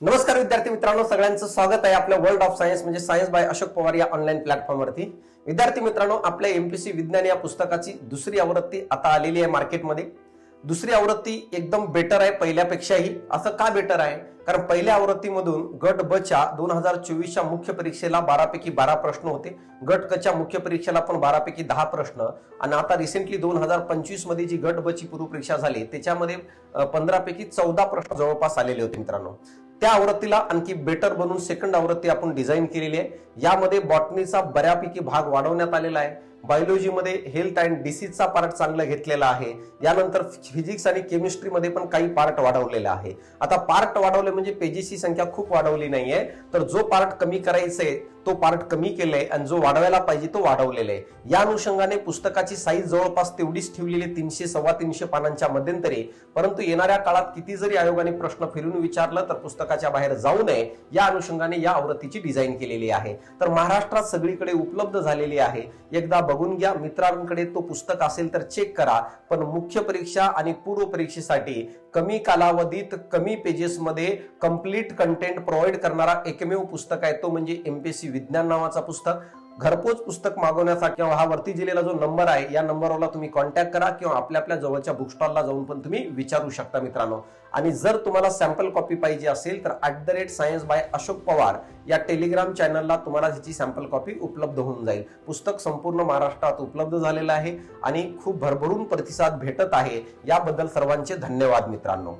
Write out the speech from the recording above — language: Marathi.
नमस्कार विद्यार्थी मित्रांनो, सगळ्यांचं स्वागत आहे आपल्या वर्ल्ड ऑफ सायन्स म्हणजे सायन्स बाय अशोक पवार या ऑनलाईन प्लॅटफॉर्मवरती। विद्यार्थी मित्रांनो, आपल्या एमपीसी विज्ञान या पुस्तकाची दुसरी आवृत्ती आता आलेली आहे मार्केटमध्ये। दुसरी आवृत्ती एकदम बेटर आहे पहिल्यापेक्षाही। असं का बेटर आहे? कारण पहिल्या आवृत्तीमधून गट ब च्या 2024 च्या मुख्य परीक्षेला 12 पैकी 12 प्रश्न होते, गट क च्या मुख्य परीक्षेला पण 12 पैकी 10 प्रश्न, आणि आता रिसेंटली 2025 मध्ये जी गट ब ची पूर्व परीक्षा झाली त्याच्यामध्ये 15 पैकी 14 प्रश्न जवळपास आलेले होते मित्रांनो। त्या आवृत्तीला आणखी बेटर बनवून सेकंड आवृत्ती आपण डिझाइन केलेली आहे। यामध्ये बॉटनीचा बऱ्यापैकी भाग वाढवण्यात आलेला आहे, बायोलॉजीमध्ये हेल्थ अँड डिसीजचा पार्ट चांगला घेतलेला आहे, यानंतर फिजिक्स आणि केमिस्ट्रीमध्ये पण काही पार्ट वाढवलेला आहे। आता पार्ट वाढवले म्हणजे पेजेसची संख्या खूप वाढवली नाहीये, तर जो पार्ट कमी करायचा तो पार्ट कमी केलाय आणि जो वाढवायला पाहिजे तो वाढवलेला आहे। या अनुषंगाने पुस्तकाची साईज जवळपास तेवढीच ठेवलेली 300-325 पानांच्या मध्यंतरी, परंतु येणाऱ्या काळात किती जरी आयोगाने प्रश्न फिरून विचारलं तर पुस्तकाच्या बाहेर जाऊ नये या अनुषंगाने या आवृत्तीची डिझाइन केलेली आहे। तर महाराष्ट्रात सगळीकडे उपलब्ध झालेली आहे, एकदा बघून घ्या। मित्रांकडे तो पुस्तक असेल तर चेक करा, पण मुख्य परीक्षा आणि पूर्व परीक्षेसाठी कमी कालावधीत कमी पेजेसमध्ये कंप्लीट कंटेंट प्रोव्हाइड करणारा एकमेव पुस्तक आहे तो म्हणजे एमपीएससी विज्ञान नावाचा पुस्तक। घरपोच पुस्तक मागवण्यासाठी किंवा हा वरती दिलेला जो नंबर आहे या नंबरला तुम्ही कॉन्टॅक्ट करा किंवा आपल्या जवळच्या बुक स्टॉलला जाऊन पण तुम्ही विचारू शकता मित्रांनो। आणि जर तुम्हाला सॅम्पल कॉपी पाहिजे असेल तर @science by अशोक पवार या टेलिग्राम चॅनलला तुम्हाला त्याची सॅम्पल कॉपी उपलब्ध होऊन जाईल। पुस्तक संपूर्ण महाराष्ट्रात उपलब्ध झालेलं आहे आणि खूप भरभरून प्रतिसाद भेटत आहे, याबद्दल सर्वांचे धन्यवाद मित्रांनो।